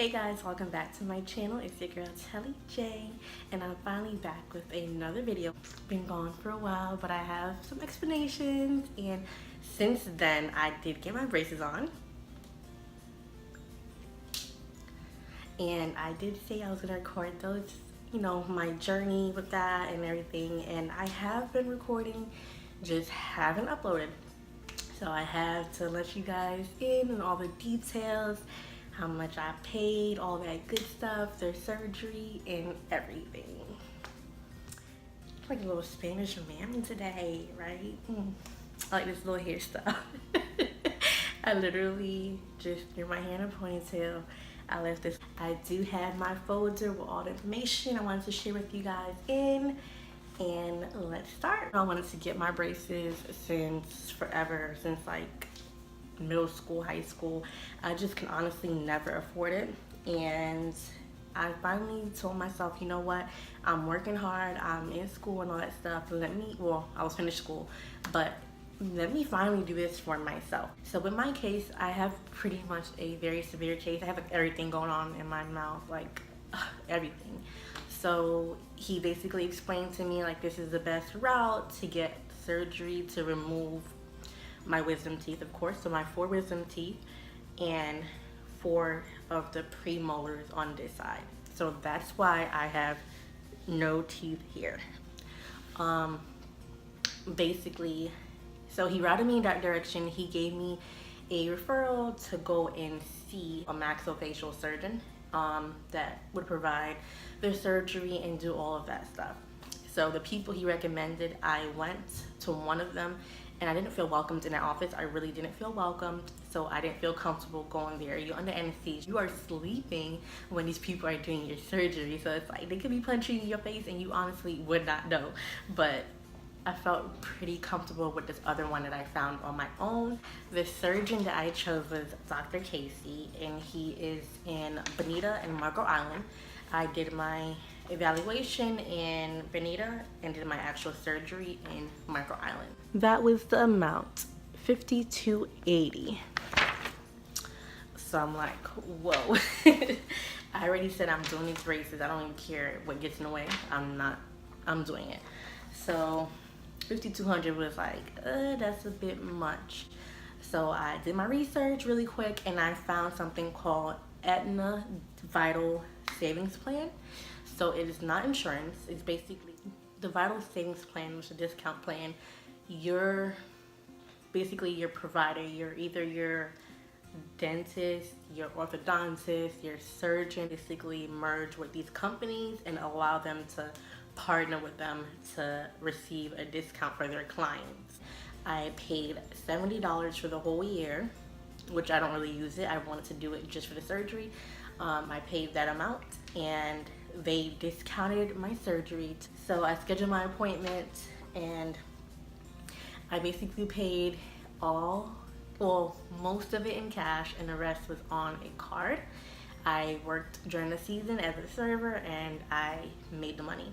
Hey guys, welcome back to my channel. It's your girl Telly J, and I'm finally back with another video. Been gone for a while, but I have some explanations, and since then I did get my braces on, and I did say I was gonna record those, my journey with that and everything, and I have been recording, just haven't uploaded. So I have to let you guys in on all the details, how much I paid, all that good stuff, their surgery, and everything. Like a little Spanish mammy today, right? I like this little hair stuff. I literally just threw my hair in a ponytail. I left this. I do have my folder with all the information I wanted to share with you guys in. And let's start. I wanted to get my braces since forever, since like middle school, high school. I just can honestly never afford it. And I finally told myself, you know what? I'm working hard, I'm in school and all that stuff. I was finished school, but let me finally do this for myself. So with my case, I have pretty much a very severe case. I have like everything going on in my mouth, like everything. So he basically explained to me like this is the best route to get surgery to remove my wisdom teeth, of course. So my 4 wisdom teeth and 4 of the premolars on this side. So that's why I have no teeth here. Basically, so he routed me in that direction. He gave me a referral to go and see a maxillofacial surgeon that would provide the surgery and do all of that stuff. So the people he recommended, I went to one of them and I didn't feel welcomed in that office. I really didn't feel welcomed, so I didn't feel comfortable going there. You're under anesthesia. You are sleeping when these people are doing your surgery, so it's like they could be punching you in your face and you honestly would not know. But I felt pretty comfortable with this other one that I found on my own. The surgeon that I chose was Dr. Casey, and he is in Bonita and Marco Island. I did my evaluation in Bonita and did my actual surgery in Marco Island. That was the amount, $52.80. So I'm like, whoa. I already said I'm doing these braces. I don't even care what gets in the way. I'm doing it. So $5,200 was like, that's a bit much. So I did my research really quick and I found something called Aetna Vital Savings Plan. So it is not insurance. It's basically the Vital Savings Plan, which is a discount plan. You're basically your provider. You're either your dentist, your orthodontist, your surgeon. Basically merge with these companies and allow them to partner with them to receive a discount for their clients. I paid $70 for the whole year, which I don't really use it. I wanted to do it just for the surgery. I paid that amount and they discounted my surgery. So I scheduled my appointment and I basically paid most of it in cash and the rest was on a card. I worked during the season as a server and I made the money.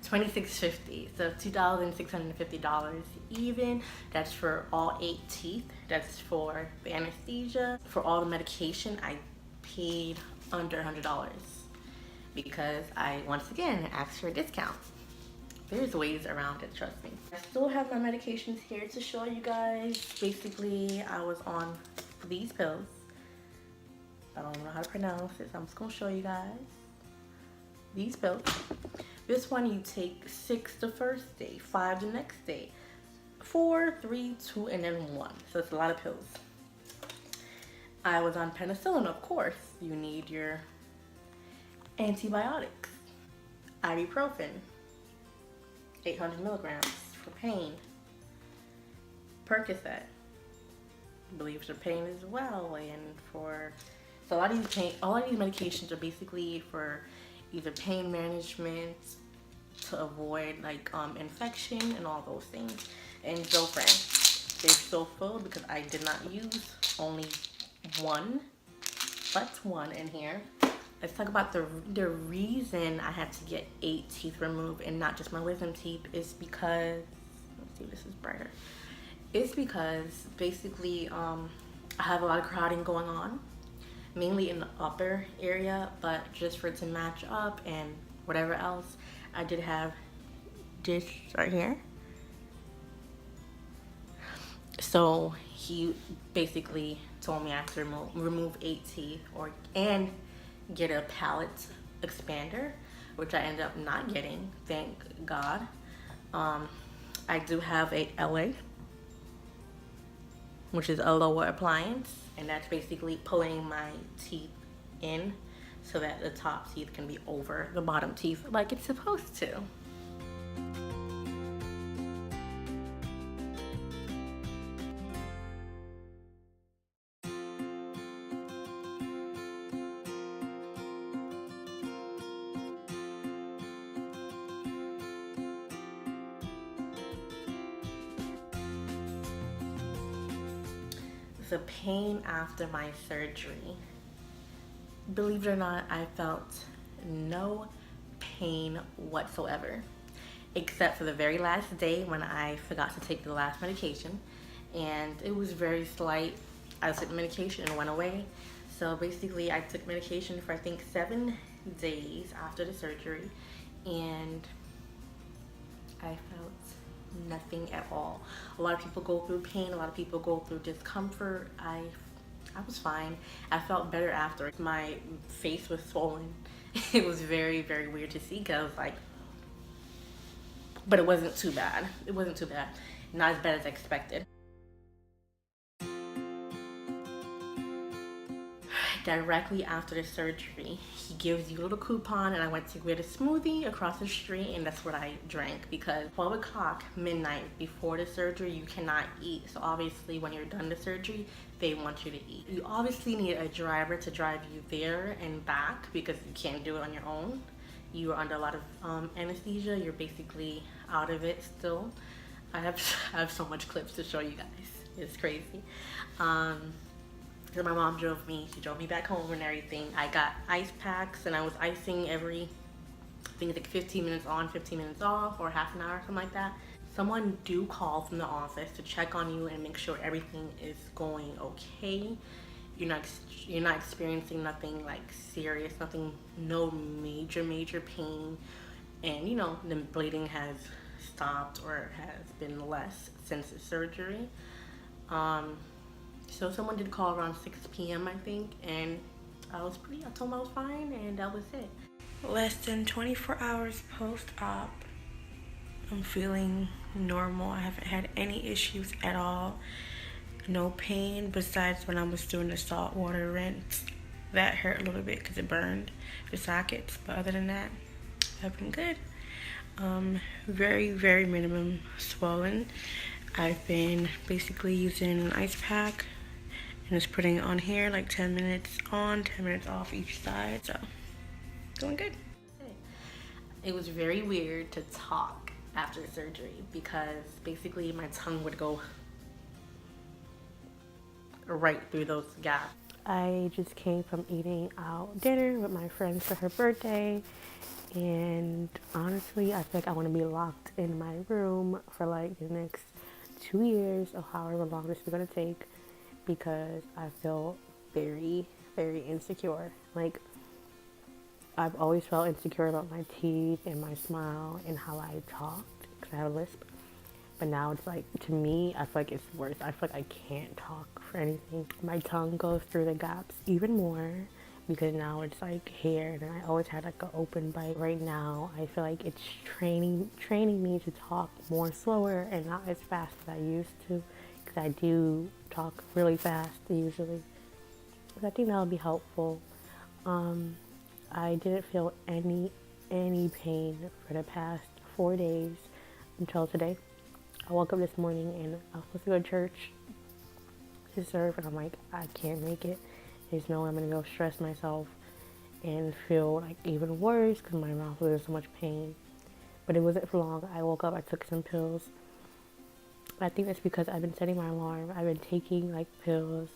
$26.50, so $2,650 even. That's for all 8 teeth. That's for the anesthesia. For all the medication, I paid under $100 because I, once again, asked for a discount. There's ways around it, trust me. I still have my medications here to show you guys. Basically, I was on these pills. I don't know how to pronounce it, so I'm just gonna show you guys. These pills. This one you take 6 the first day, 5 the next day, 4, 3, 2, and then 1. So it's a lot of pills. I was on penicillin, of course. You need your antibiotics. Ibuprofen, 800 milligrams for pain. Percocet, I believe for pain as well, and for so all of these medications are basically for either pain management to avoid like infection and all those things. And Zofran, they're so full because I did not use only one in here. Let's talk about the reason I had to get 8 teeth removed and not just my wisdom teeth is because, let's see if this is brighter. It's because basically I have a lot of crowding going on mainly in the upper area, but just for it to match up and whatever else, I did have this right here. So he basically told me I have to remove 8 teeth and get a palate expander, which I ended up not getting, thank God. I do have a LA, which is a lower appliance, and that's basically pulling my teeth in so that the top teeth can be over the bottom teeth like it's supposed to. The pain after my surgery, believe it or not, I felt no pain whatsoever, except for the very last day when I forgot to take the last medication, and it was very slight. I took the medication and it went away. So basically I took medication for I think 7 days after the surgery, and I felt nothing at all. A lot of people go through pain, a lot of people go through discomfort. I was fine. I felt better after. My face was swollen. It was very, very weird to see, because I was like, but it wasn't too bad. It wasn't too bad. Not as bad as I expected. Directly after the surgery, he gives you a little coupon, and I went to get a smoothie across the street, and that's what I drank, because 12 o'clock midnight before the surgery you cannot eat. So obviously when you're done the surgery, they want you to eat. You obviously need a driver to drive you there and back, because you can't do it on your own. You are under a lot of anesthesia. You're basically out of it still. I have so much clips to show you guys. It's crazy. So my mom drove me. She drove me back home and everything. I got ice packs, and I was icing every, I think it's like 15 minutes on, 15 minutes off, or half an hour, something like that. Someone do call from the office to check on you and make sure everything is going okay. You're not experiencing nothing like serious, nothing, no major pain, and you know the bleeding has stopped or has been less since the surgery. So someone did call around 6 p.m. I think, and I told them I was fine, and that was it. Less than 24 hours post-op, I'm feeling normal. I haven't had any issues at all. No pain besides when I was doing the salt water rinse. That hurt a little bit because it burned the sockets, but other than that, I've been good. Very, very minimum swollen. I've been basically using an ice pack and just putting it on here, like 10 minutes on, 10 minutes off each side. So, going good. It was very weird to talk after the surgery, because basically my tongue would go right through those gaps. I just came from eating out dinner with my friend for her birthday, and honestly, I feel like I want to be locked in my room for like the next 2 years, or however long this is gonna take, because I feel very, very insecure. Like, I've always felt insecure about my teeth and my smile and how I talked, because I have a lisp. But now it's like, to me, I feel like it's worse. I feel like I can't talk for anything. My tongue goes through the gaps even more, because now it's like hair, and I always had like an open bite. Right now, I feel like it's training me to talk more slower and not as fast as I used to, because I do talk really fast usually. So I think that'll be helpful. I didn't feel any pain for the past 4 days until today. I woke up this morning and I was supposed to go to church to serve, and I'm like, I can't make it. There's no way I'm gonna go stress myself and feel like even worse because my mouth was in so much pain. But it wasn't for long. I woke up, I took some pills. I think that's because I've been setting my alarm. I've been taking like pills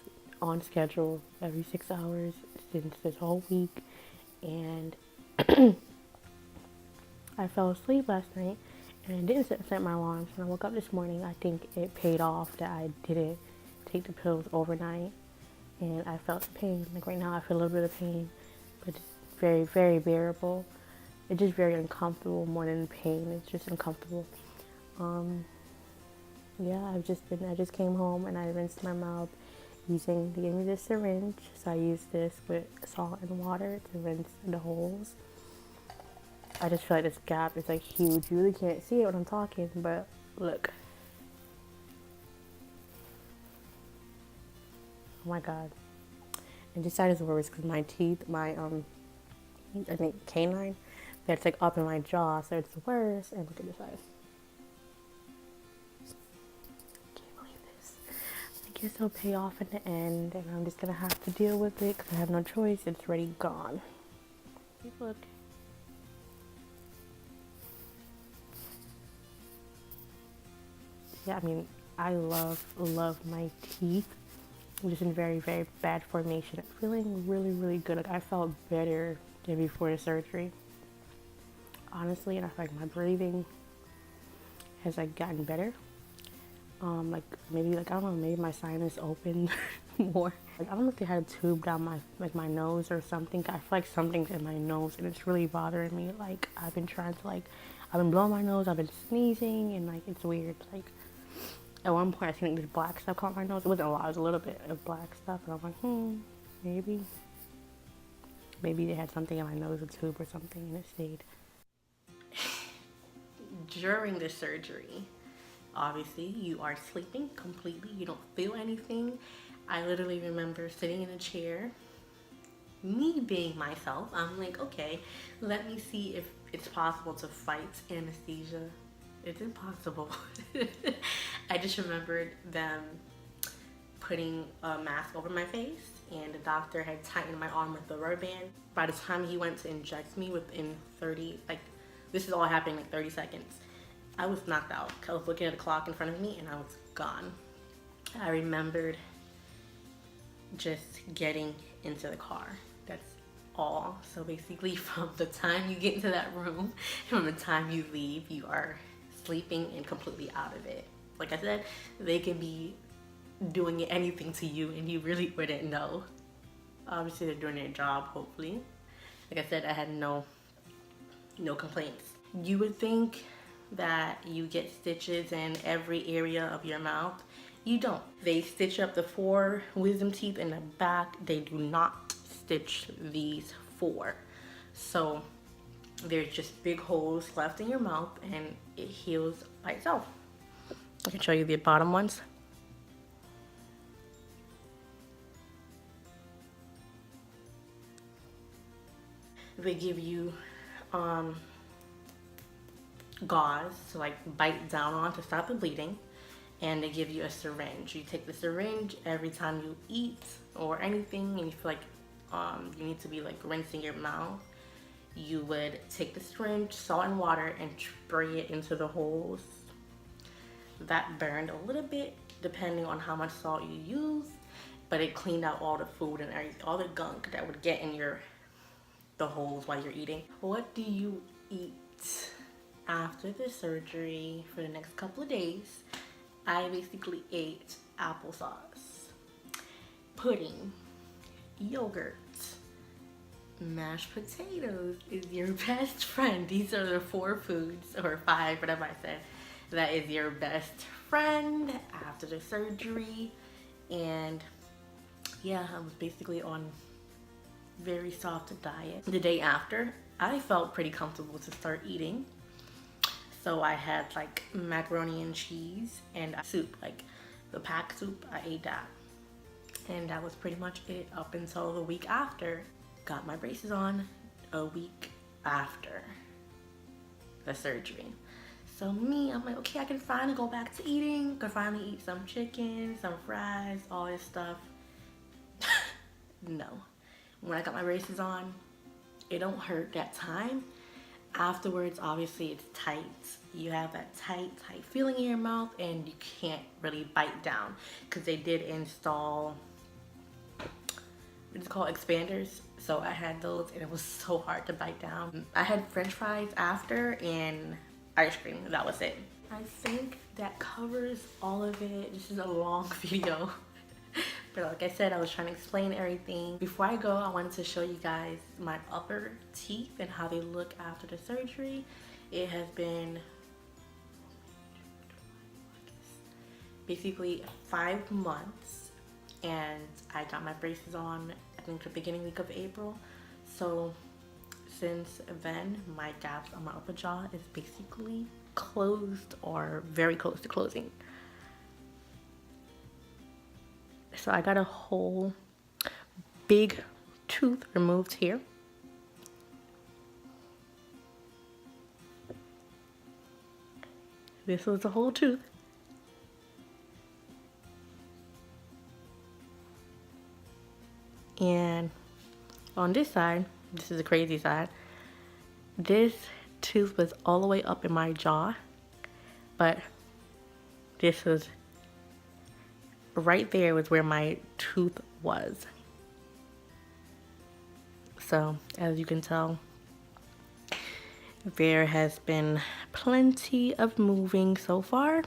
on schedule every 6 hours since this whole week, and I fell asleep last night and I didn't set my alarm. So when I woke up this morning, I think it paid off that I didn't take the pills overnight, and I felt the pain. Like right now I feel a little bit of pain, but it's very, very bearable. It's just very uncomfortable more than pain. It's just uncomfortable. Yeah, I just came home and I rinsed my mouth they gave me this syringe. So I used this with salt and water to rinse the holes. I just feel like this gap is like huge. You really can't see it when I'm talking, but look. Oh my God. And this side is worse because my teeth, I think canine, that's like up in my jaw, so it's worse. And look at this side. Can't believe this. I guess it'll pay off in the end, and I'm just gonna have to deal with it because I have no choice. It's already gone. Look. Yeah, I mean, I love my teeth. I'm just in very, very bad formation. I'm feeling really, really good. Like I felt better than before the surgery. Honestly, and I feel like my breathing has like gotten better. Like maybe like I don't know, maybe my sinus opened more. Like I don't know if they had a tube down my nose or something. I feel like something's in my nose and it's really bothering me. Like I've been blowing my nose, I've been sneezing, and like it's weird. Like at one point I seen like this black stuff come out my nose. It wasn't a lot, it was a little bit of black stuff, and I'm like, maybe they had something in my nose, a tube or something, and it stayed. During the surgery, obviously you are sleeping completely, you don't feel anything. I literally remember sitting in a chair, me being myself. I'm like, okay, let me see if it's possible to fight anesthesia. It's impossible. I just remembered them putting a mask over my face, and the doctor had tightened my arm with the rubber band. By the time he went to inject me, within 30, like this is all happening like 30 seconds, I was knocked out. I was looking at the clock in front of me and I was gone. I remembered just getting into the car. That's all. So basically from the time you get into that room, from the time you leave, you are sleeping and completely out of it. Like I said, they can be doing anything to you and you really wouldn't know. Obviously they're doing their job, hopefully. Like I said, I had no complaints. You would think that you get stitches in every area of your mouth. You don't. They stitch up the 4 wisdom teeth in the back. They do not stitch these 4. So there's just big holes left in your mouth and it heals by itself. I can show you the bottom ones. They give you gauze to like bite down on to stop the bleeding, and they give you a syringe. You take the syringe every time you eat or anything and you feel like you need to be like rinsing your mouth. You would take the syringe, salt and water, and spray it into the holes. That burned a little bit depending on how much salt you use, but it cleaned out all the food and everything, all the gunk that would get in the holes while you're eating. What do you eat after the surgery for the next couple of days? I basically ate applesauce, pudding, yogurt, mashed potatoes is your best friend. These are the 4 foods, or 5, whatever I said, that is your best friend after the surgery. And yeah, I was basically on very soft diet. The day after, I felt pretty comfortable to start eating. So I had like macaroni and cheese and soup, like the pack soup. I ate that. And that was pretty much it up until the week after. Got my braces on a week after the surgery. So I'm like, okay, I can finally go back to eating. I can finally eat some chicken, some fries, all this stuff. No. When I got my braces on, it don't hurt that time. Afterwards, obviously it's tight. You have that tight feeling in your mouth and you can't really bite down because they did install, it's called expanders. So I had those and it was so hard to bite down. I had french fries after and ice cream. That was it. I think that covers all of it. This is a long video. But like I said, I was trying to explain everything. Before I go, I wanted to show you guys my upper teeth and how they look after the surgery. It has been basically 5 months, and I got my braces on, I think, the beginning week of April. So since then, my gaps on my upper jaw is basically closed or very close to closing. So I got a whole big tooth removed here. This was the whole tooth. And on this side, this is the crazy side, this tooth was all the way up in my jaw, but this was right there was where my tooth was. So as you can tell, there has been plenty of moving so far.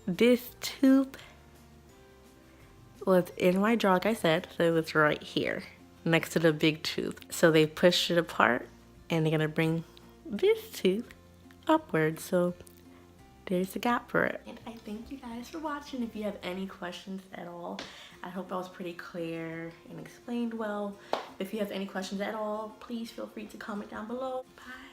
This tooth was in my jaw, like I said, so it was right here next to the big tooth. So they pushed it apart and they're gonna bring this tooth upwards. So there's a gap for it. And I thank you guys for watching. If you have any questions at all, I hope I was pretty clear and explained well. If you have any questions at all, please feel free to comment down below. Bye.